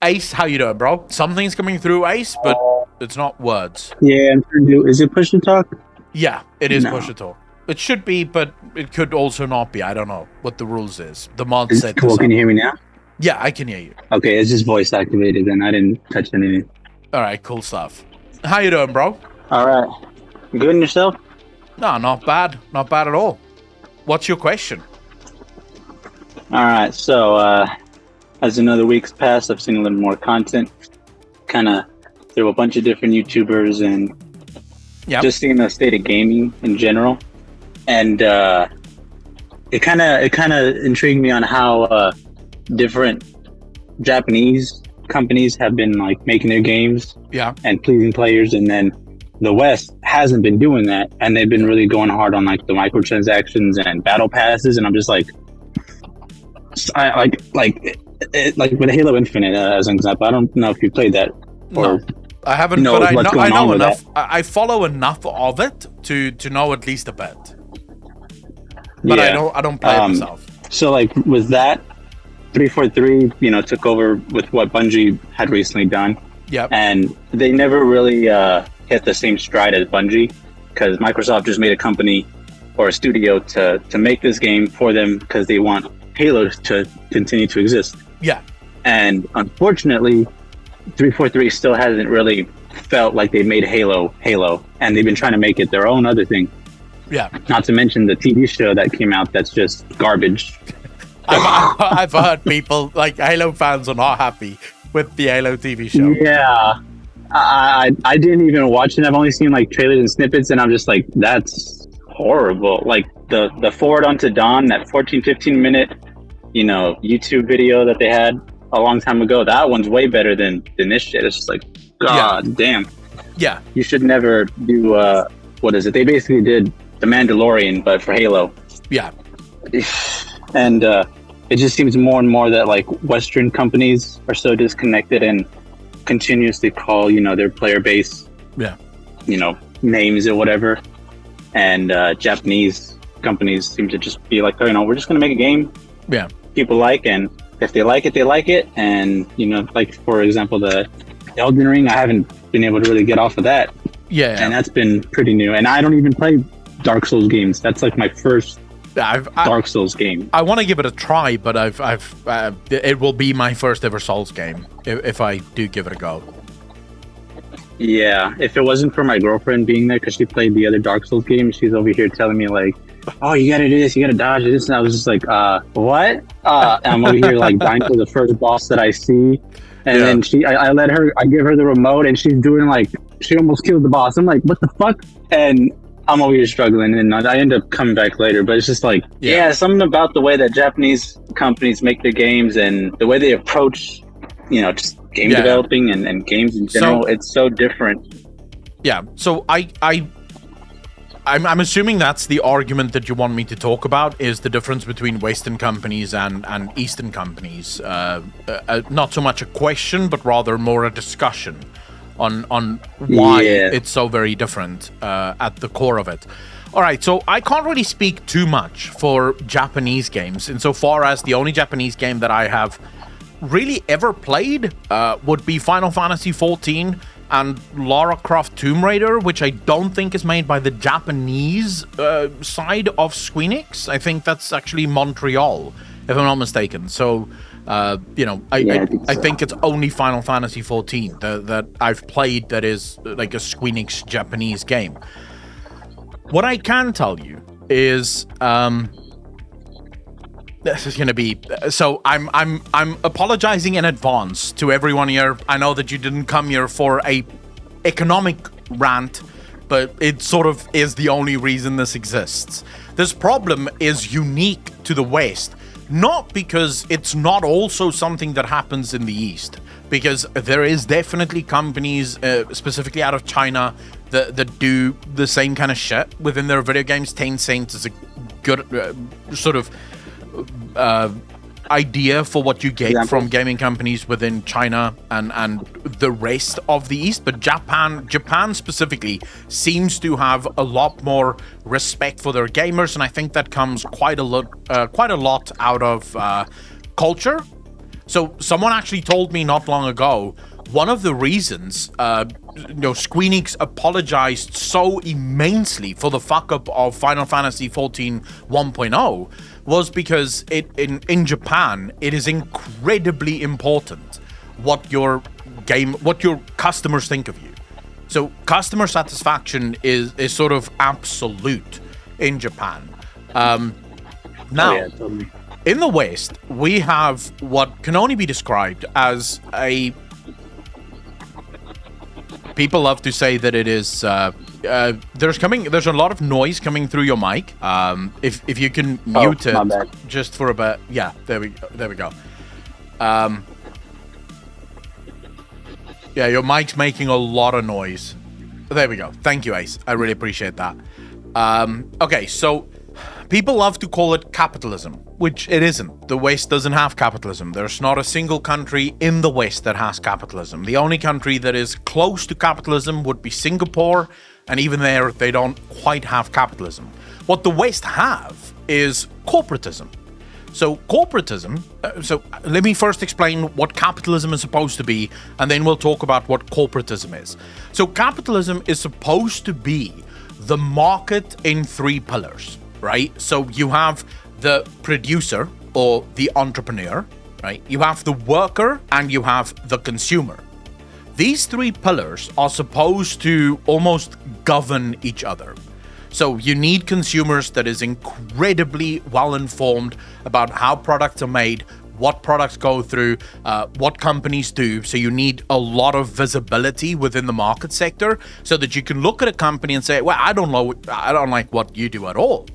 Ace, how you doing, bro? Something's coming through, Ace, but it's not words. Yeah, I'm trying to do. Is it push to talk? Yeah, it is No. push to talk. It should be, but it could also not be. I don't know what the rules is. The mod said this. Cool. Can you hear me now? Yeah, I can hear you. Okay, it's just voice activated, and I didn't touch anything. All right, cool stuff. How you doing, bro? All right. Good and yourself? No, not bad. Not bad at all. What's your question? All right. So, as another week's passed, I've seen a little more content. Kind of through a bunch of different YouTubers and just seeing the state of gaming in general. And it kind of intrigued me on how different Japanese companies have been like making their games and pleasing players, and then the West hasn't been doing that, and they've been really going hard on like the microtransactions and battle passes. And I'm just like, like with Halo Infinite as an example. I don't know if you played that. No, I haven't. But I know enough. I follow enough of it to know at least a bit. But I don't play it myself. So like with that, 343, took over with what Bungie had recently done. Yep. And they never really hit the same stride as Bungie, because Microsoft just made a company or a studio to make this game for them because they want Halo to continue to exist. Yeah. And unfortunately, 343 still hasn't really felt like they made Halo, and they've been trying to make it their own other thing. Yeah. Not to mention the TV show that came out that's just garbage. I've heard people, like Halo fans, are not happy with the Halo TV show. Yeah. I didn't even watch it. I've only seen like trailers and snippets, and I'm just like, that's horrible. Like the Forward Unto Dawn, that 14-15 minute, YouTube video that they had a long time ago, that one's way better than this shit. It's just like, God damn. Yeah. You should never do, what is it? They basically did The Mandalorian, but for Halo. Yeah. And it just seems more and more that like Western companies are so disconnected and continuously call, their player base, names or whatever. And Japanese companies seem to just be like, we're just going to make a game people like, and if they like it, they like it. And, like, for example, the Elden Ring, I haven't been able to really get off of that. Yeah. And that's been pretty new. And I don't even play Dark Souls games. That's like my first Dark Souls game. I want to give it a try, but it will be my first ever Souls game if I do give it a go. Yeah, if it wasn't for my girlfriend being there, because she played the other Dark Souls game, she's over here telling me like, oh, you gotta do this, you gotta dodge this, and I was just like, what? And I'm over here like dying for the first boss that I see, and then I give her the remote, and she's doing like, she almost killed the boss. I'm like, what the fuck? And I'm over here struggling, and I end up coming back later. But it's just like, something about the way that Japanese companies make their games and the way they approach, just game developing and games in general, it's so different. Yeah. So I'm assuming that's the argument that you want me to talk about, is the difference between Western companies and Eastern companies. Not so much a question, but rather more a discussion on why it's so very different at the core of it. All right, so I can't really speak too much for Japanese games, insofar as the only Japanese game that I have really ever played would be Final Fantasy XIV and Lara Croft Tomb Raider, which I don't think is made by the Japanese side of Square Enix. I think that's actually Montreal, if I'm not mistaken. So, I think it's only Final Fantasy XIV that I've played that is like a Square Enix Japanese game. What I can tell you is, this is going to be, so I'm apologizing in advance to everyone here. I know that you didn't come here for a economic rant, but it sort of is the only reason this exists. This problem is unique to the West, not because it's not also something that happens in the East, because there is definitely companies, specifically out of China, that do the same kind of shit within their video games. Tencent is a good sort of idea for what you get from gaming companies within China and the rest of the East, but Japan specifically seems to have a lot more respect for their gamers, and I think that comes quite a lot out of culture. So someone actually told me not long ago, one of the reasons Square Enix apologized so immensely for the fuck up of Final Fantasy XIV 1.0 was because in Japan it is incredibly important what your customers think of you. So customer satisfaction is sort of absolute in Japan. Totally. In the West, we have what can only be described as a... People love to say that it is... there's a lot of noise coming through your mic. If you can mute it just for a bit. Yeah, there we go. Yeah, your mic's making a lot of noise. There we go. Thank you, Ace. I really appreciate that. Okay, so people love to call it capitalism, which it isn't. The West doesn't have capitalism. There's not a single country in the West that has capitalism. The only country that is close to capitalism would be Singapore, and even there, they don't quite have capitalism. What the West have is corporatism. So corporatism, so let me first explain what capitalism is supposed to be, and then we'll talk about what corporatism is. So capitalism is supposed to be the market in 3 pillars, right? So you have the producer or the entrepreneur, right? You have the worker and you have the consumer. These 3 pillars are supposed to almost govern each other. So you need consumers that is incredibly well informed about how products are made, what products go through, what companies do. So you need a lot of visibility within the market sector so that you can look at a company and say, well, I don't like what you do at all.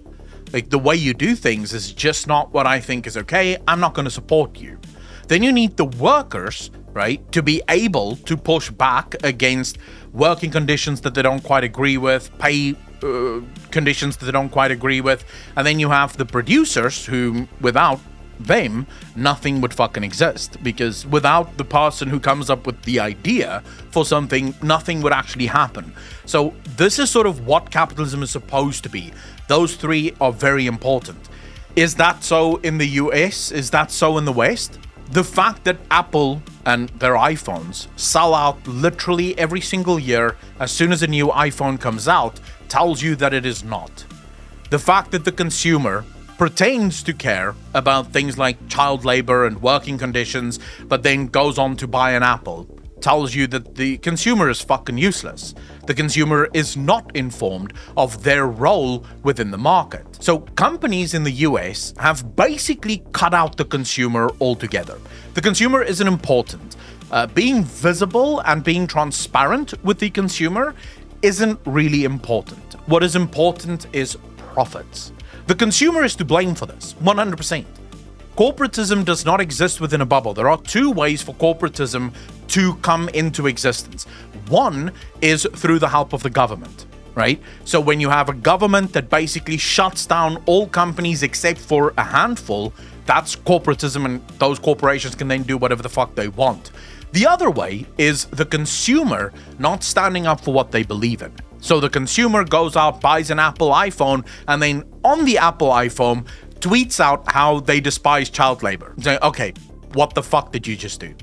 Like the way you do things is just not what I think is okay. I'm not going to support you. Then you need the workers, right, to be able to push back against working conditions that they don't quite agree with, pay conditions that they don't quite agree with. And then you have the producers who, without them, nothing would fucking exist, because without the person who comes up with the idea for something, nothing would actually happen. So this is sort of what capitalism is supposed to be. Those 3 are very important. Is that so in the US? Is that so in the West? The fact that Apple and their iPhones sell out literally every single year as soon as a new iPhone comes out tells you that it is not. The fact that the consumer pretends to care about things like child labor and working conditions, but then goes on to buy an Apple, tells you that the consumer is fucking useless. The consumer is not informed of their role within the market. So companies in the US have basically cut out the consumer altogether. The consumer isn't important. Being visible and being transparent with the consumer isn't really important. What is important is profits. The consumer is to blame for this, 100%. Corporatism does not exist within a bubble. There are 2 ways for corporatism to come into existence. One is through the help of the government, right? So when you have a government that basically shuts down all companies except for a handful, that's corporatism, and those corporations can then do whatever the fuck they want. The other way is the consumer not standing up for what they believe in. So the consumer goes out, buys an Apple iPhone, and then on the Apple iPhone tweets out how they despise child labor. So, okay, what the fuck did you just do?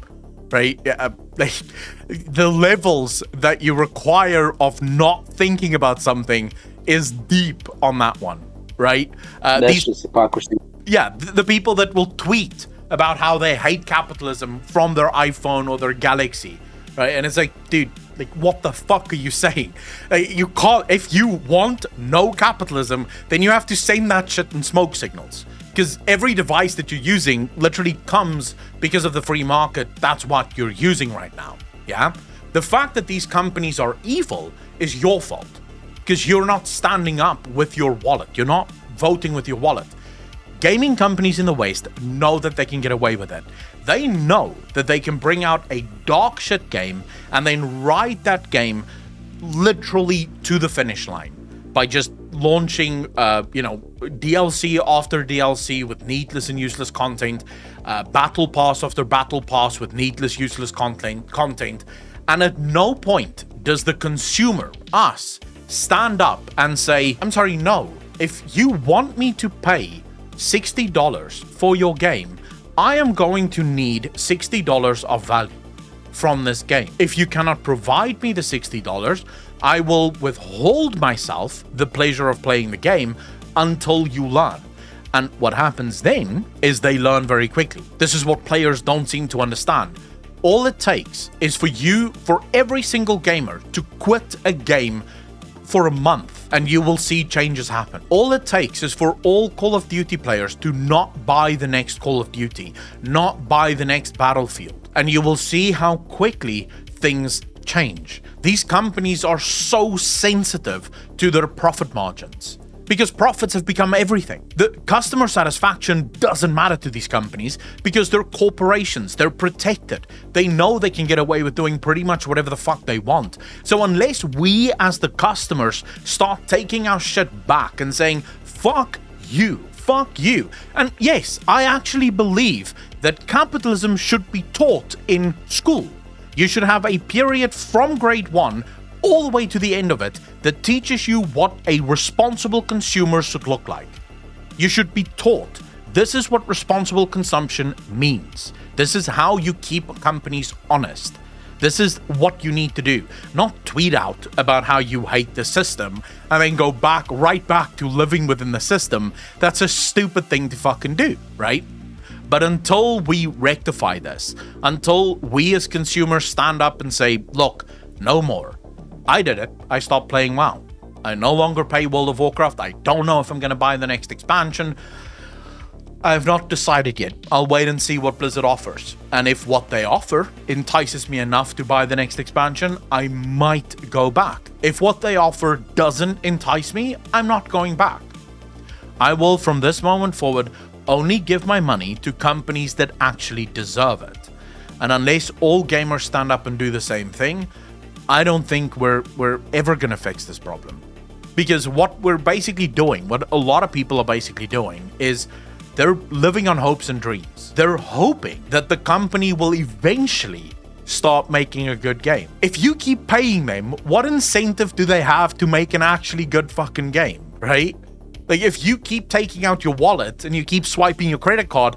Right? The levels that you require of not thinking about something is deep on that one, right? That's just hypocrisy. Yeah, the people that will tweet about how they hate capitalism from their iPhone or their Galaxy, right? And it's like, dude, like, what the fuck are you saying? You can't. If you want no capitalism, then you have to send that shit in smoke signals. Because every device that you're using literally comes because of the free market. That's what you're using right now. Yeah? The fact that these companies are evil is your fault. Because you're not standing up with your wallet. You're not voting with your wallet. Gaming companies in the West know that they can get away with it. They know that they can bring out a dog shit game and then ride that game literally to the finish line by just launching, DLC after DLC with needless and useless content, battle pass after battle pass with needless, useless content. And at no point does the consumer, us, stand up and say, I'm sorry, no. If you want me to pay $60 for your game, I am going to need $60 of value from this game. If you cannot provide me the $60, I will withhold myself the pleasure of playing the game until you learn. And what happens then is they learn very quickly. This is what players don't seem to understand. All it takes is for every single gamer to quit a game for a month, and you will see changes happen. All it takes is for all Call of Duty players to not buy the next Call of Duty, not buy the next Battlefield, and you will see how quickly things change. These companies are so sensitive to their profit margins because profits have become everything. The customer satisfaction doesn't matter to these companies because they're corporations, they're protected. They know they can get away with doing pretty much whatever the fuck they want. So unless we as the customers start taking our shit back and saying, fuck you. And yes, I actually believe that capitalism should be taught in school. You should have a period from grade 1 all the way to the end of it that teaches you what a responsible consumer should look like. You should be taught this is what responsible consumption means. This is how you keep companies honest. This is what you need to do. Not tweet out about how you hate the system and then go right back to living within the system. That's a stupid thing to fucking do, right? But until we rectify this, until we as consumers stand up and say, look, no more. I did it. I stopped playing WoW. I no longer pay World of Warcraft. I don't know if I'm going to buy the next expansion. I have not decided yet. I'll wait and see what Blizzard offers. And if what they offer entices me enough to buy the next expansion, I might go back. If what they offer doesn't entice me, I'm not going back. I will, from this moment forward, only give my money to companies that actually deserve it. And unless all gamers stand up and do the same thing, I don't think we're ever going to fix this problem. Because what we're basically doing, what a lot of people are basically doing, is they're living on hopes and dreams. They're hoping that the company will eventually start making a good game. If you keep paying them, what incentive do they have to make an actually good fucking game, right? Like, if you keep taking out your wallet and you keep swiping your credit card,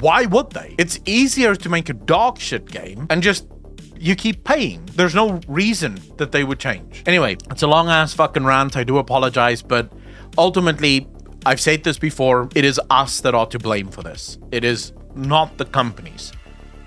why would they? It's easier to make a dog shit game and just you keep paying. There's no reason that they would change. Anyway, it's a long ass fucking rant. I do apologize, but ultimately, I've said this before, it is us that are to blame for this. It is not the companies.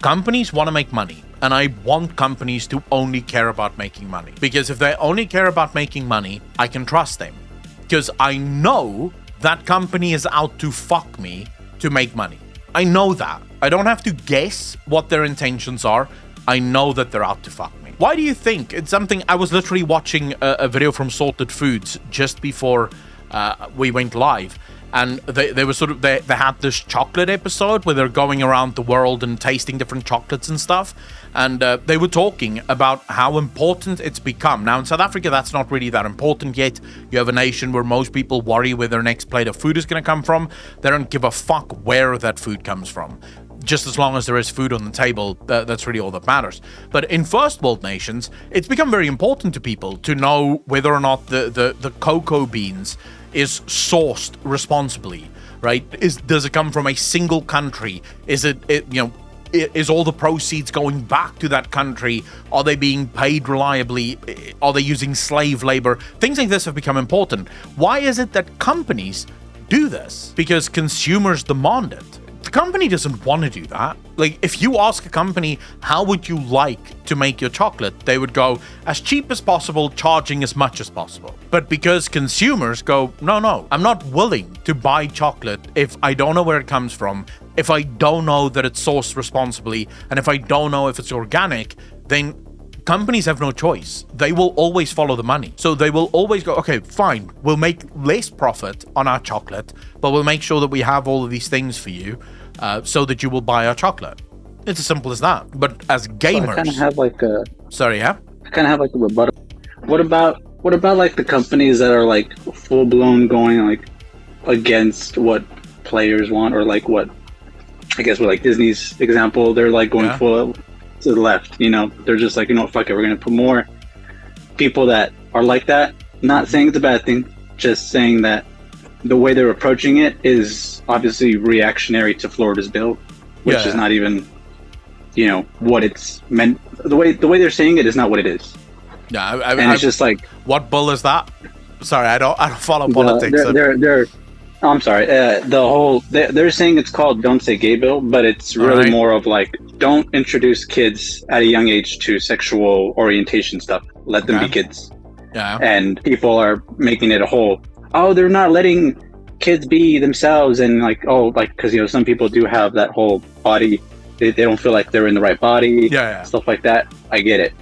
Companies want to make money, and I want companies to only care about making money. Because if they only care about making money, I can trust them. Because I know that company is out to fuck me to make money. I know that. I don't have to guess what their intentions are. I know that they're out to fuck me. Why do you think? It's something I was literally watching a video from Salted Foods just before we went live, and they were sort of they had this chocolate episode where they're going around the world and tasting different chocolates and stuff, and they were talking about how important it's become. Now in South Africa, that's not really that important yet. You have a nation where most people worry where their next plate of food is going to come from. They don't give a fuck where that food comes from. Just as long as there is food on the table, that's really all that matters. But in first world nations, it's become very important to people to know whether or not the cocoa beans is sourced responsibly, right? Does it come from a single country? Is is all the proceeds going back to that country? Are they being paid reliably? Are they using slave labor? Things like this have become important. Why is it that companies do this? Because consumers demand it. The company doesn't want to do that. Like, if you ask a company, how would you like to make your chocolate? They would go, as cheap as possible, charging as much as possible. But because consumers go, no, I'm not willing to buy chocolate if I don't know where it comes from, if I don't know that it's sourced responsibly, and if I don't know if it's organic, then companies have no choice. They will always follow the money. So they will always go, okay, fine, we'll make less profit on our chocolate, but we'll make sure that we have all of these things for you so that you will buy our chocolate. It's as simple as that. But as gamers... So I kind of have like a... Sorry, yeah? I kind of have like a rebuttal. What about like the companies that are like full-blown going like against what players want, or like what, I guess with like Disney's example, they're like going full to the left, you know, they're just like, you know, fuck it, we're gonna put more people that are like that. Not saying it's a bad thing, just saying that the way they're approaching it is obviously reactionary to Florida's bill, which is not even, what it's meant. The way they're saying it is not what it is. Yeah, and it's just like, what bull is that? Sorry, I don't follow politics. I'm sorry. They're saying it's called "Don't Say Gay" bill, but it's really more of like, don't introduce kids at a young age to sexual orientation stuff. Let them be kids. Yeah. And people are making it a whole. Oh, they're not letting kids be themselves, and like, because some people do have that whole body. They don't feel like they're in the right body. Yeah. Stuff like that. I get it.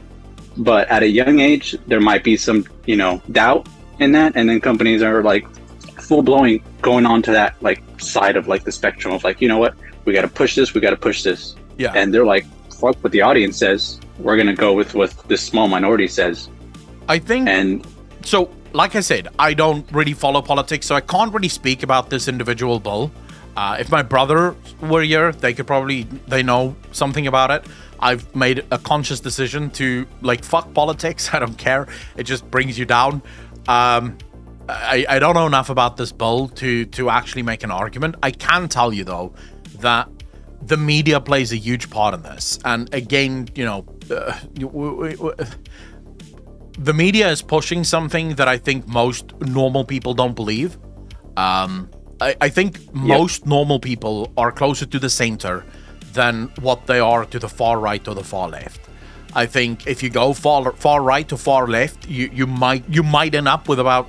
But at a young age, there might be some, doubt in that, and then companies are like full-blowing going on to that like side of like the spectrum of like, you know what, we got to push this. Yeah. And they're like, fuck what the audience says. We're gonna go with what this small minority says. I think. And so, like I said, I don't really follow politics, so I can't really speak about this individual bill. If my brother were here, they know something about it. I've made a conscious decision to like fuck politics. I don't care. It just brings you down. I don't know enough about this bill to actually make an argument. I can tell you though that the media plays a huge part in this, and again, the media is pushing something that I think most normal people don't believe. I think most normal people are closer to the center than what they are to the far right or the far left. I think if you go far right to far left, you might end up with about,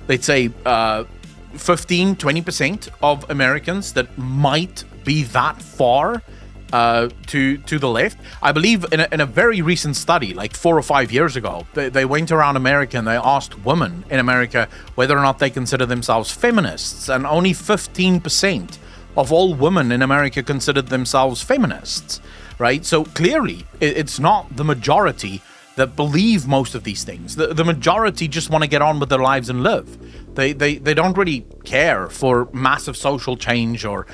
let's say, 15-20% of Americans that might be that far to the left. I believe in a very recent study, like 4 or 5 years ago, they went around America and they asked women in America whether or not they consider themselves feminists, and only 15% of all women in America considered themselves feminists, right? So clearly, it's not the majority that believe most of these things. The majority just want to get on with their lives and live. They don't really care for massive social change or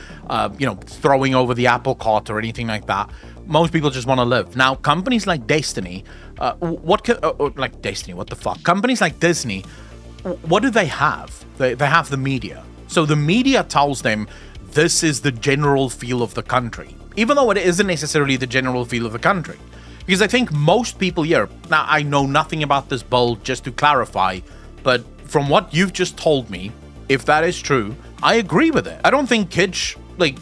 throwing over the apple cart or anything like that. Most people just want to live. Now, companies like Destiny, Destiny, what the fuck? Companies like Disney, what do they have? They have the media. So the media tells them this is the general feel of the country, even though it isn't necessarily the general feel of the country. Because I think most people here, now I know nothing about this bill, just to clarify, but from what you've just told me, if that is true, I agree with it. I don't think kids, like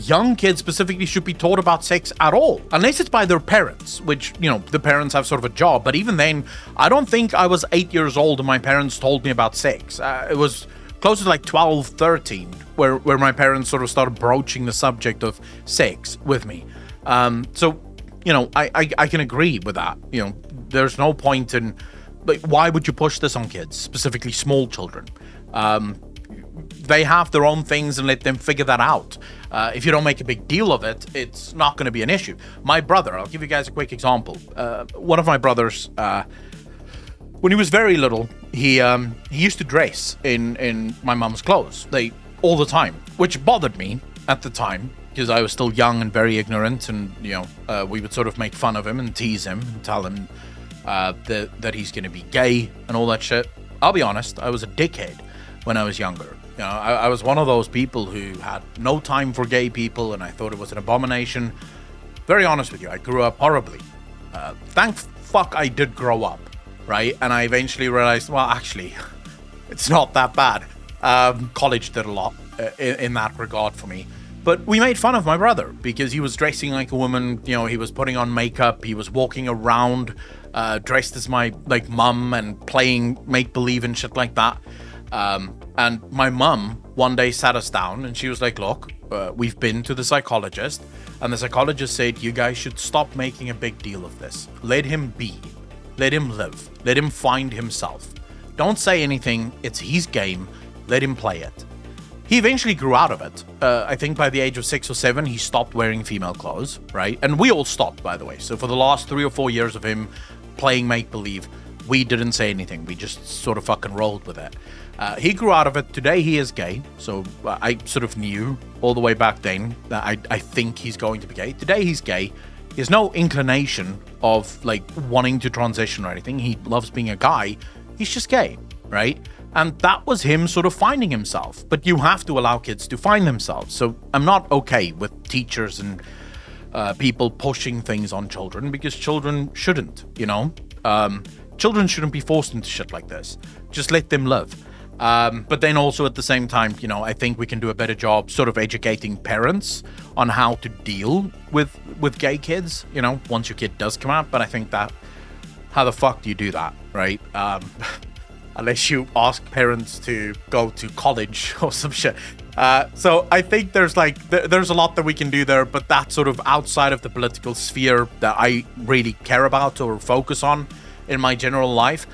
young kids specifically, should be taught about sex at all, unless it's by their parents, which, the parents have sort of a job. But even then, I don't think I was 8 years old and my parents told me about sex. It was closer to like 12, 13, where my parents sort of started broaching the subject of sex with me. So, I can agree with that. There's no point in, like, why would you push this on kids, specifically small children? They have their own things and let them figure that out. If you don't make a big deal of it, it's not going to be an issue. My brother, I'll give you guys a quick example. One of my brothers, when he was very little, he used to dress in my mom's clothes, all the time, which bothered me at the time, because I was still young and very ignorant, and we would sort of make fun of him and tease him and tell him that he's going to be gay and all that shit. I'll be honest, I was a dickhead when I was younger. I was one of those people who had no time for gay people, and I thought it was an abomination. Very honest with you, I grew up horribly. Thank fuck I did grow up, right? And I eventually realized, well, actually, it's not that bad. College did a lot in that regard for me. But we made fun of my brother because he was dressing like a woman. He was putting on makeup. He was walking around dressed as my mum and playing make-believe and shit like that. And my mum one day sat us down and she was like, look, we've been to the psychologist, and the psychologist said, you guys should stop making a big deal of this. Let him be. Let him live. Let him find himself. Don't say anything. It's his game. Let him play it. He eventually grew out of it. I think by the age of 6 or 7, he stopped wearing female clothes, right? And we all stopped, by the way. So for the last 3 or 4 years of him playing make-believe, we didn't say anything. We just sort of fucking rolled with it. He grew out of it. Today, he is gay. So I sort of knew all the way back then that I think he's going to be gay. Today, he's gay. He has no inclination of, wanting to transition or anything. He loves being a guy. He's just gay, right? And that was him sort of finding himself. But you have to allow kids to find themselves. So I'm not okay with teachers and people pushing things on children, because children shouldn't, you know? Children shouldn't be forced into shit like this. Just let them live. But then also at the same time, you know, I think we can do a better job sort of educating parents on how to deal with gay kids, you know, once your kid does come out. But I think that, how the fuck do you do that, right? Unless you ask parents to go to college or some shit. So I think there's there's a lot that we can do there, but that's sort of outside of the political sphere that I really care about or focus on in my general life.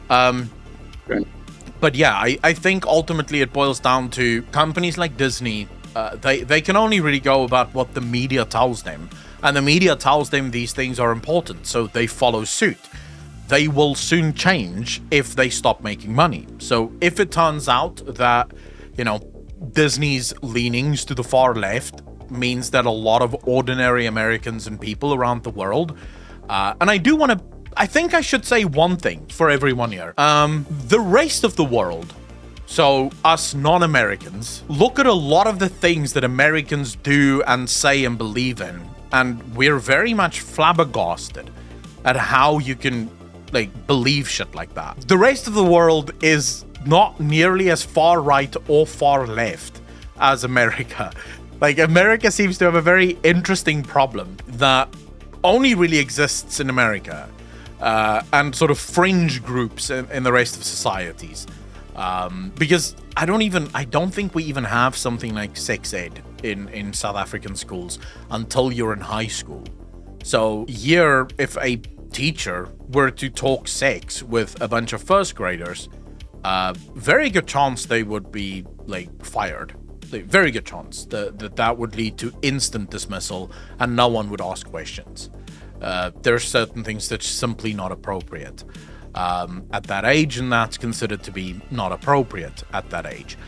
But yeah, I think ultimately it boils down to companies like Disney. They can only really go about what the media tells them. And the media tells them these things are important, so they follow suit. They will soon change if they stop making money. So if it turns out that, you know, Disney's leanings to the far left means that a lot of ordinary Americans and people around the world, and I think I should say one thing for everyone here. The rest of the world, so us non-Americans, look at a lot of the things that Americans do and say and believe in, and we're very much flabbergasted at how you can believe shit like that. The rest of the world is not nearly as far right or far left as America. America seems to have a very interesting problem that only really exists in America, and sort of fringe groups in the rest of societies. Because I don't think we even have something like sex ed in South African schools until you're in high school. So here, if a teacher were to talk sex with a bunch of first graders, very good chance they would be fired. Very good chance that would lead to instant dismissal and no one would ask questions. There are certain things that's simply not appropriate at that age, and that's considered to be not appropriate at that age.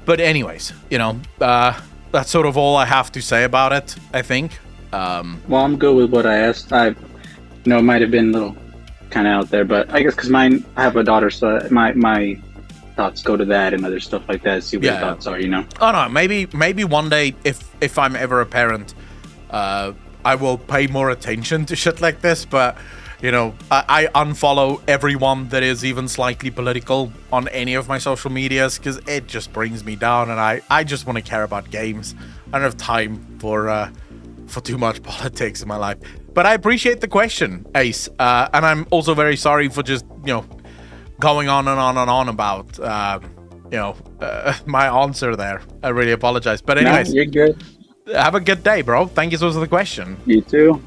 But anyways, you know, that's sort of all I have to say about it, I think. Well, I'm good with what I asked. I know it might have been a little kind of out there, but I guess because I have a daughter, so my thoughts go to that and other stuff like that. See what your thoughts are, you know? Oh no, maybe one day if I'm ever a parent, I will pay more attention to shit like this. But you know, I unfollow everyone that is even slightly political on any of my social medias because it just brings me down, and I just want to care about games. I don't have time for too much politics in my life. But I appreciate the question, Ace, and I'm also very sorry for just, you know, going on and on and on about, my answer there. I really apologize. But anyways, no, you're good. Have a good day, bro. Thank you so much for the question. You too.